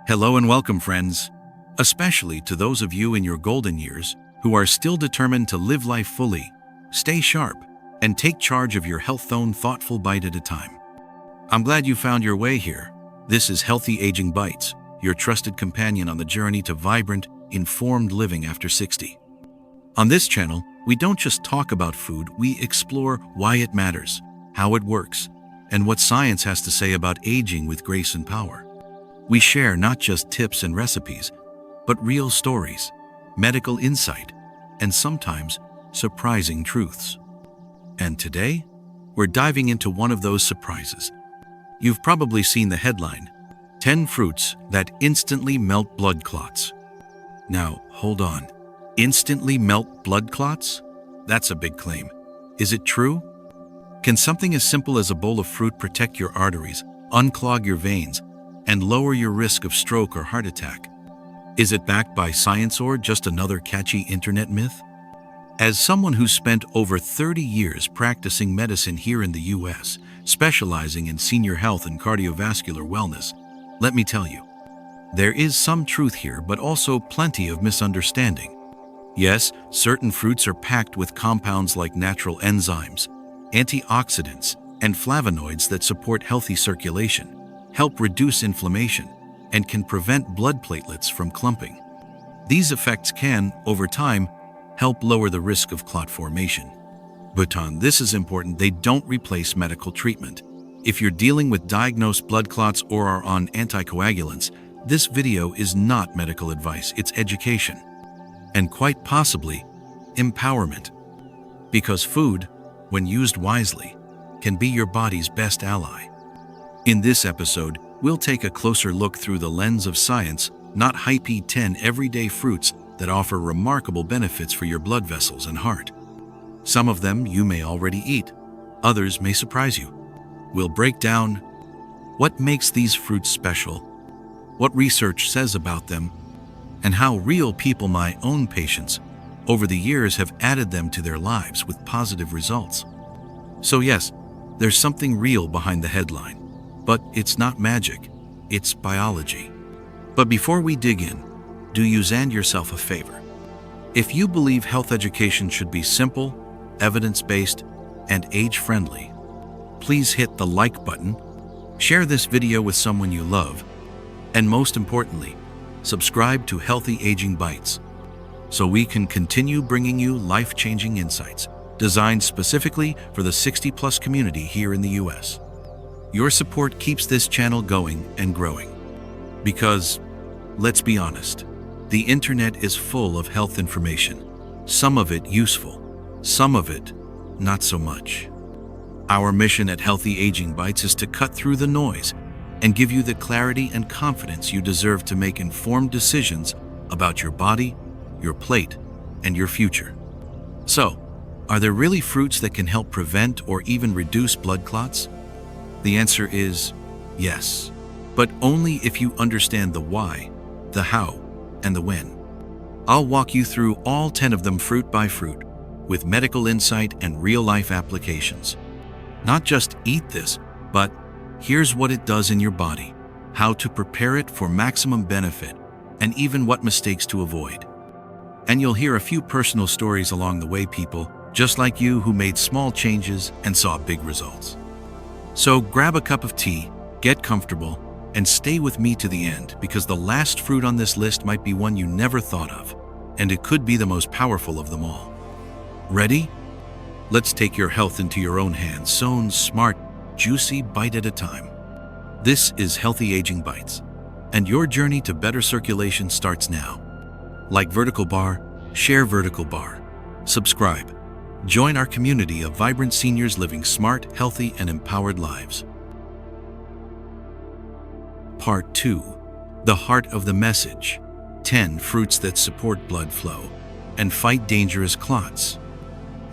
Hello and welcome, friends, especially to those of you in your golden years who are still determined to live life fully, stay sharp, and take charge of your health one thoughtful bite at a time. I'm glad you found your way here. This is Healthy Aging Bites, your trusted companion on the journey to vibrant, informed living after 60. On this channel, we don't just talk about food, we explore why it matters, how it works, and what science has to say about aging with grace and power. We share not just tips and recipes, but real stories, medical insight, and sometimes surprising truths. And today, we're diving into one of those surprises. You've probably seen the headline, 10 fruits that instantly melt blood clots. Now, hold on. Instantly melt blood clots? That's a big claim. Is it true? Can something as simple as a bowl of fruit protect your arteries, unclog your veins, and lower your risk of stroke or heart attack? Is it backed by science or just another catchy internet myth? As someone who's spent over 30 years practicing medicine here in the US, specializing in senior health and cardiovascular wellness, let me tell you, there is some truth here, but also plenty of misunderstanding. Yes, certain fruits are packed with compounds like natural enzymes, antioxidants, and flavonoids that support healthy circulation, help reduce inflammation, and can prevent blood platelets from clumping. These effects can, over time, help lower the risk of clot formation. But this is important, they don't replace medical treatment. If you're dealing with diagnosed blood clots or are on anticoagulants, this video is not medical advice, it's education. And quite possibly, empowerment. Because food, when used wisely, can be your body's best ally. In this episode, we'll take a closer look through the lens of science, not hypey 10 everyday fruits that offer remarkable benefits for your blood vessels and heart. Some of them you may already eat, others may surprise you. We'll break down what makes these fruits special, what research says about them, and how real people, my own patients, over the years have added them to their lives with positive results. So yes, there's something real behind the headline. But it's not magic, it's biology. But before we dig in, do you and yourself a favor. If you believe health education should be simple, evidence-based, and age-friendly, please hit the like button, share this video with someone you love, and most importantly, subscribe to Healthy Aging Bites, so we can continue bringing you life-changing insights designed specifically for the 60-plus community here in the US. Your support keeps this channel going and growing. Because, let's be honest, the internet is full of health information. Some of it useful, some of it not so much. Our mission at Healthy Aging Bites is to cut through the noise and give you the clarity and confidence you deserve to make informed decisions about your body, your plate, and your future. So, are there really fruits that can help prevent or even reduce blood clots? The answer is yes, but only if you understand the why, the how, and the when. I'll walk you through all 10 of them fruit by fruit, with medical insight and real-life applications. Not just eat this, but here's what it does in your body, how to prepare it for maximum benefit, and even what mistakes to avoid. And you'll hear a few personal stories along the way, people just like you who made small changes and saw big results. So grab a cup of tea, get comfortable, and stay with me to the end, because the last fruit on this list might be one you never thought of, and it could be the most powerful of them all. Ready? Let's take your health into your own hands, sown smart, juicy bite at a time. This is Healthy Aging Bites, and your journey to better circulation starts now. Like vertical bar, share vertical bar. Subscribe. Join our community of vibrant seniors living smart, healthy, and empowered lives. Part 2. The heart of the message. 10 fruits that support blood flow and fight dangerous clots.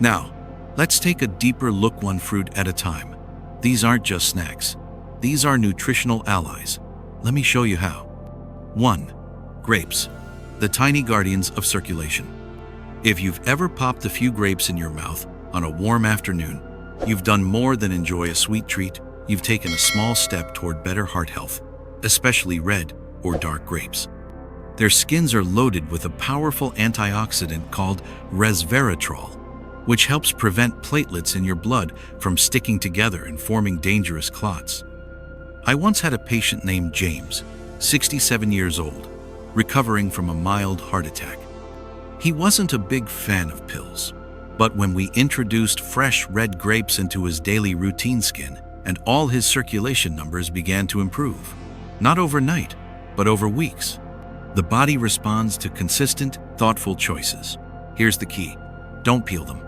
Now, let's take a deeper look one fruit at a time. These aren't just snacks. These are nutritional allies. Let me show you how. 1. Grapes, the tiny guardians of circulation. If you've ever popped a few grapes in your mouth on a warm afternoon, you've done more than enjoy a sweet treat. You've taken a small step toward better heart health. Especially red, or dark grapes. Their skins are loaded with a powerful antioxidant called resveratrol, which helps prevent platelets in your blood from sticking together and forming dangerous clots. I once had a patient named James, 67 years old, recovering from a mild heart attack. He wasn't a big fan of pills, but when we introduced fresh red grapes into his daily routine skin, and all his circulation numbers began to improve. Not overnight, but over weeks. The body responds to consistent, thoughtful choices. Here's the key: don't peel them.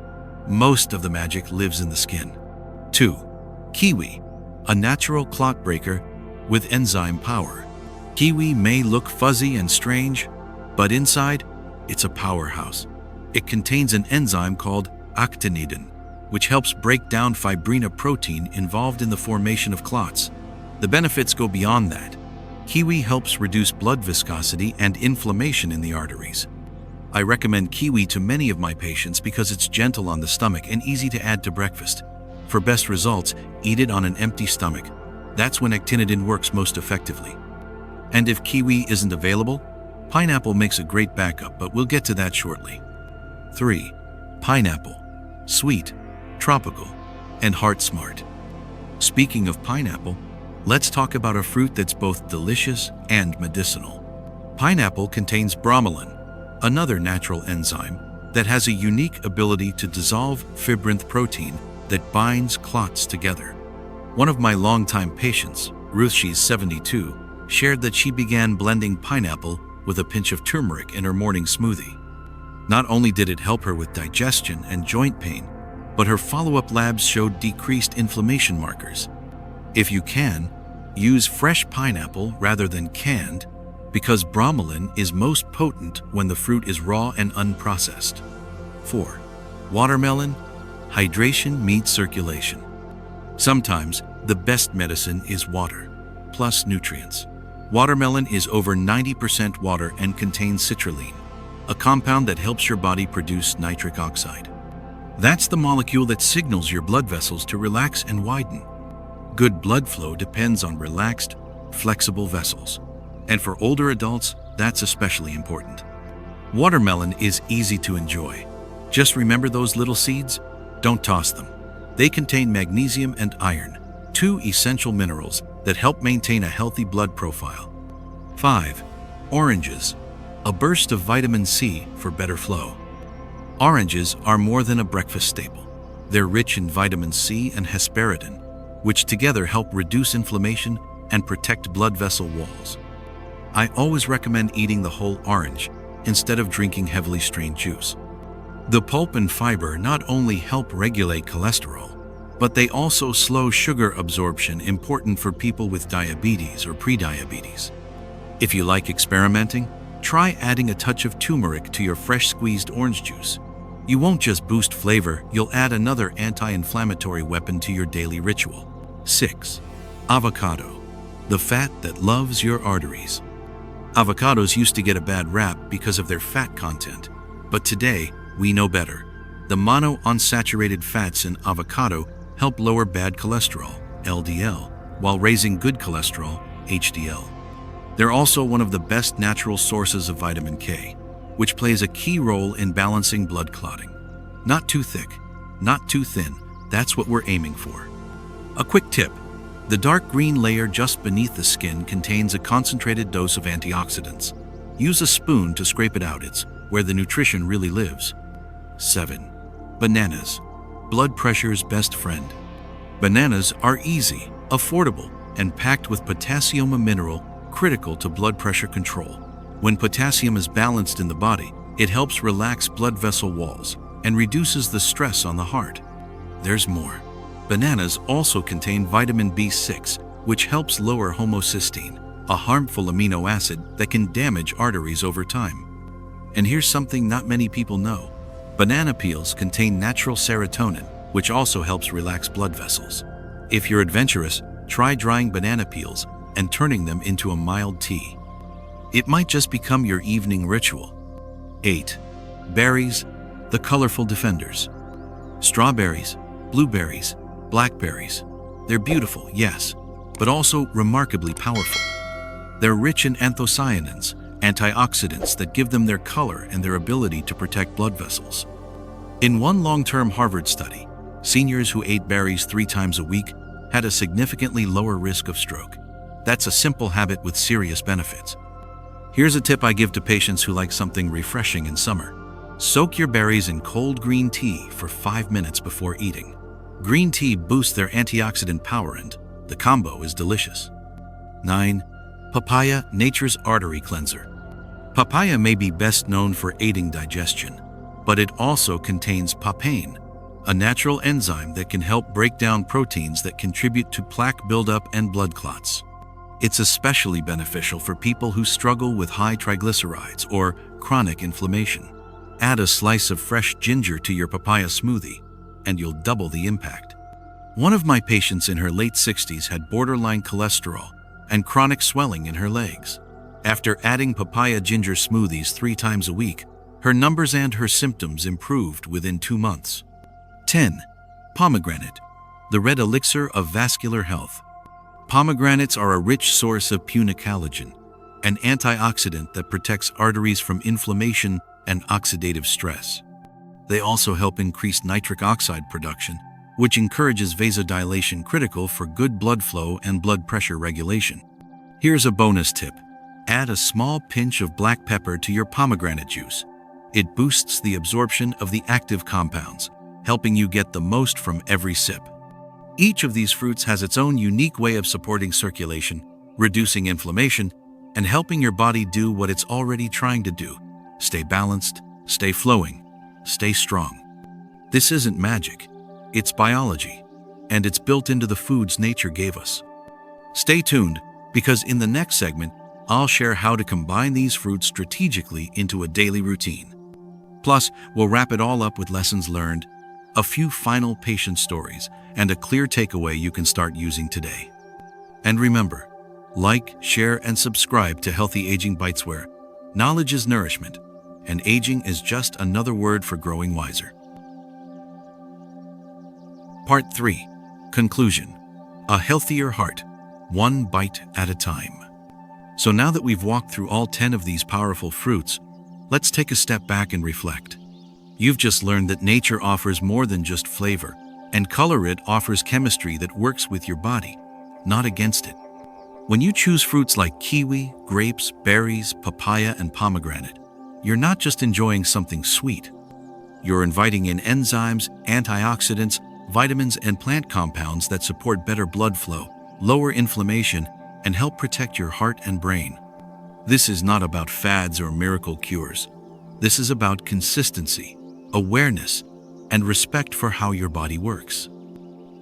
Most of the magic lives in the skin. 2. Kiwi, a natural clot breaker with enzyme power. Kiwi may look fuzzy and strange, but inside, it's a powerhouse. It contains an enzyme called actinidin, which helps break down fibrin protein involved in the formation of clots. The benefits go beyond that. Kiwi helps reduce blood viscosity and inflammation in the arteries. I recommend kiwi to many of my patients because it's gentle on the stomach and easy to add to breakfast. For best results, eat it on an empty stomach. That's when actinidin works most effectively. And if kiwi isn't available, pineapple makes a great backup, but we'll get to that shortly. 3. Pineapple. Sweet, tropical, and heart smart. Speaking of pineapple, let's talk about a fruit that's both delicious and medicinal. Pineapple contains bromelain, another natural enzyme that has a unique ability to dissolve fibrin protein that binds clots together. One of my longtime patients, Ruth, she's 72, shared that she began blending pineapple with a pinch of turmeric in her morning smoothie. Not only did it help her with digestion and joint pain, but her follow-up labs showed decreased inflammation markers. If you can, use fresh pineapple rather than canned, because bromelain is most potent when the fruit is raw and unprocessed. 4. Watermelon. Hydration meets circulation. Sometimes, the best medicine is water, plus nutrients. Watermelon is over 90% water and contains citrulline, a compound that helps your body produce nitric oxide. That's the molecule that signals your blood vessels to relax and widen. Good blood flow depends on relaxed, flexible vessels. And for older adults, that's especially important. Watermelon is easy to enjoy. Just remember those little seeds? Don't toss them. They contain magnesium and iron, two essential minerals that help maintain a healthy blood profile. 5. Oranges. A burst of vitamin C for better flow. Oranges are more than a breakfast staple. They're rich in vitamin C and hesperidin, which together help reduce inflammation and protect blood vessel walls. I always recommend eating the whole orange instead of drinking heavily strained juice. The pulp and fiber not only help regulate cholesterol, but they also slow sugar absorption, important for people with diabetes or prediabetes. If you like experimenting, try adding a touch of turmeric to your fresh squeezed orange juice. You won't just boost flavor, you'll add another anti-inflammatory weapon to your daily ritual. 6. Avocado. The fat that loves your arteries. Avocados used to get a bad rap because of their fat content, but today we know better. The monounsaturated fats in avocado help lower bad cholesterol, LDL, while raising good cholesterol, HDL. They're also one of the best natural sources of vitamin K, which plays a key role in balancing blood clotting. Not too thick, not too thin, that's what we're aiming for. A quick tip: the dark green layer just beneath the skin contains a concentrated dose of antioxidants. Use a spoon to scrape it out, it's where the nutrition really lives. 7. Bananas. Blood pressure's best friend. Bananas are easy, affordable, and packed with potassium, a mineral critical to blood pressure control. When potassium is balanced in the body, it helps relax blood vessel walls and reduces the stress on the heart. There's more. Bananas also contain vitamin B6, which helps lower homocysteine, a harmful amino acid that can damage arteries over time. And here's something not many people know. Banana peels contain natural serotonin, which also helps relax blood vessels. If you're adventurous, try drying banana peels and turning them into a mild tea. It might just become your evening ritual. 8. Berries, the colorful defenders. Strawberries, blueberries, blackberries. They're beautiful, yes, but also remarkably powerful. They're rich in anthocyanins, antioxidants that give them their color and their ability to protect blood vessels. In one long-term Harvard study, seniors who ate berries 3 times a week had a significantly lower risk of stroke. That's a simple habit with serious benefits. Here's a tip I give to patients who like something refreshing in summer. Soak your berries in cold green tea for 5 minutes before eating. Green tea boosts their antioxidant power and the combo is delicious. 9. Papaya, nature's artery cleanser. Papaya may be best known for aiding digestion, but it also contains papain, a natural enzyme that can help break down proteins that contribute to plaque buildup and blood clots. It's especially beneficial for people who struggle with high triglycerides or chronic inflammation. Add a slice of fresh ginger to your papaya smoothie, and you'll double the impact. One of my patients in her late 60s had borderline cholesterol and chronic swelling in her legs. After adding papaya ginger smoothies 3 times a week, her numbers and her symptoms improved within 2 months. 10. Pomegranate, the red elixir of vascular health. Pomegranates are a rich source of punicalagin, an antioxidant that protects arteries from inflammation and oxidative stress. They also help increase nitric oxide production, which encourages vasodilation critical for good blood flow and blood pressure regulation. Here's a bonus tip. Add a small pinch of black pepper to your pomegranate juice. It boosts the absorption of the active compounds, helping you get the most from every sip. Each of these fruits has its own unique way of supporting circulation, reducing inflammation, and helping your body do what it's already trying to do. Stay balanced, stay flowing, stay strong. This isn't magic, it's biology, and it's built into the foods nature gave us. Stay tuned, because in the next segment, I'll share how to combine these fruits strategically into a daily routine. Plus, we'll wrap it all up with lessons learned, a few final patient stories, and a clear takeaway you can start using today. And remember, like, share, and subscribe to Healthy Aging Bites, where knowledge is nourishment, and aging is just another word for growing wiser. Part 3. Conclusion. A healthier heart, one bite at a time. So now that we've walked through all 10 of these powerful fruits, let's take a step back and reflect. You've just learned that nature offers more than just flavor, and color. It offers chemistry that works with your body, not against it. When you choose fruits like kiwi, grapes, berries, papaya, and pomegranate, you're not just enjoying something sweet. You're inviting in enzymes, antioxidants, vitamins, and plant compounds that support better blood flow, lower inflammation, and help protect your heart and brain. This is not about fads or miracle cures. This is about consistency, awareness, and respect for how your body works.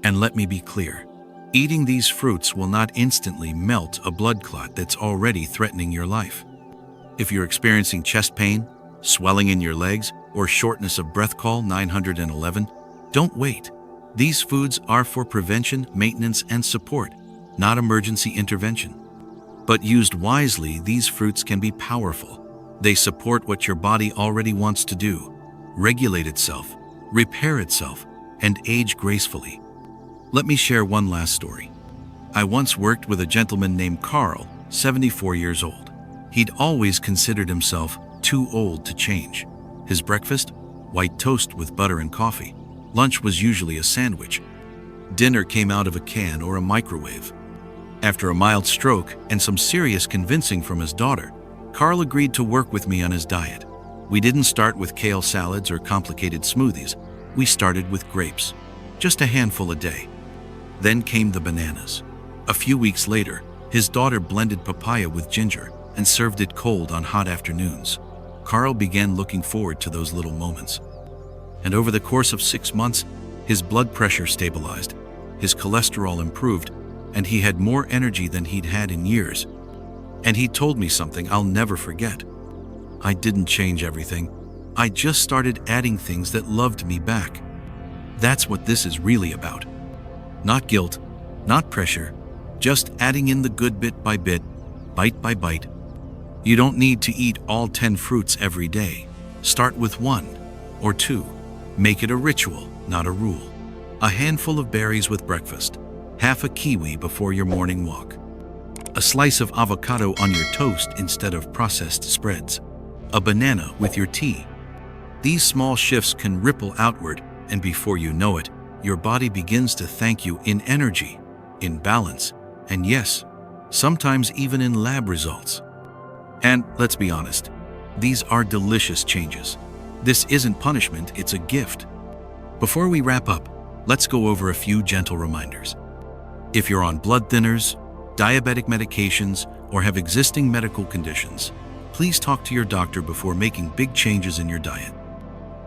And let me be clear, eating these fruits will not instantly melt a blood clot that's already threatening your life. If you're experiencing chest pain, swelling in your legs, or shortness of breath, call 911. Don't wait. These foods are for prevention, maintenance, and support, not emergency intervention. But used wisely, these fruits can be powerful. They support what your body already wants to do: regulate itself, repair itself, and age gracefully. Let me share one last story. I once worked with a gentleman named Carl, 74 years old. He'd always considered himself too old to change. His breakfast? White toast with butter and coffee. Lunch was usually a sandwich. Dinner came out of a can or a microwave. After a mild stroke and some serious convincing from his daughter, Carl agreed to work with me on his diet. We didn't start with kale salads or complicated smoothies. We started with grapes, just a handful a day. Then came the bananas. A few weeks later, his daughter blended papaya with ginger and served it cold on hot afternoons. Carl began looking forward to those little moments. And over the course of 6 months, his blood pressure stabilized, his cholesterol improved, and he had more energy than he'd had in years. And he told me something I'll never forget. I didn't change everything. I just started adding things that loved me back. That's what this is really about. Not guilt, not pressure, just adding in the good bit by bit, bite by bite. You don't need to eat all 10 fruits every day. Start with 1 or 2. Make it a ritual, not a rule. A handful of berries with breakfast. Half a kiwi before your morning walk. a slice of avocado on your toast instead of processed spreads, a banana with your tea. These small shifts can ripple outward, and before you know it, your body begins to thank you in energy, in balance, and yes, sometimes even in lab results. And let's be honest, these are delicious changes. This isn't punishment, it's a gift. Before we wrap up, let's go over a few gentle reminders. If you're on blood thinners, diabetic medications, or have existing medical conditions, please talk to your doctor before making big changes in your diet.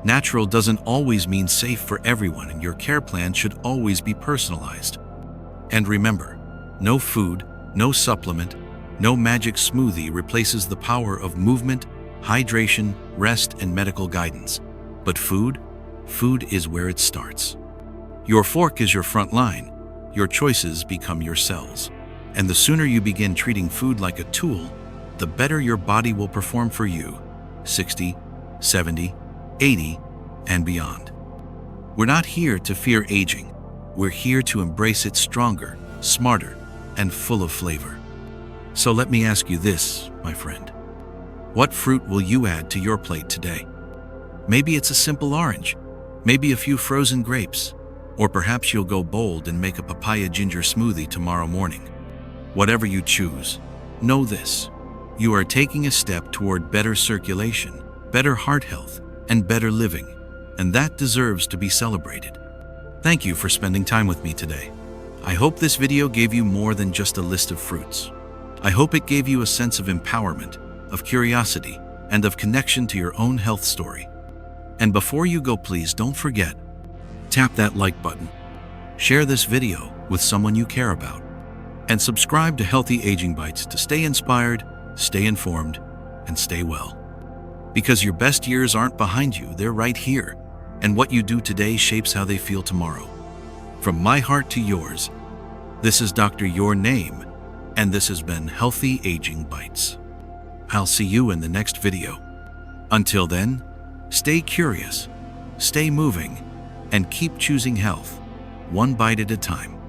Natural doesn't always mean safe for everyone, and your care plan should always be personalized. And remember, no food, no supplement, no magic smoothie replaces the power of movement, hydration, rest, and medical guidance. But food is where it starts. Your fork is your front line. Your choices become your cells. And the sooner you begin treating food like a tool, the better your body will perform for you, 60, 70, 80, and beyond. We're not here to fear aging. We're here to embrace it stronger, smarter, and full of flavor. So let me ask you this, my friend. What fruit will you add to your plate today? Maybe it's a simple orange, maybe a few frozen grapes, or perhaps you'll go bold and make a papaya ginger smoothie tomorrow morning. Whatever you choose, know this: you are taking a step toward better circulation, better heart health, and better living, and that deserves to be celebrated. Thank you for spending time with me today. I hope this video gave you more than just a list of fruits. I hope it gave you a sense of empowerment, of curiosity, and of connection to your own health story. And before you go, please don't forget, tap that like button, share this video with someone you care about, and subscribe to Healthy Aging Bites to stay inspired, stay informed, and stay well. Because your best years aren't behind you, they're right here, and what you do today shapes how they feel tomorrow. From my heart to yours, this is Dr. Your Name, and this has been Healthy Aging Bites. I'll see you in the next video. Until then, stay curious, stay moving, and keep choosing health, one bite at a time.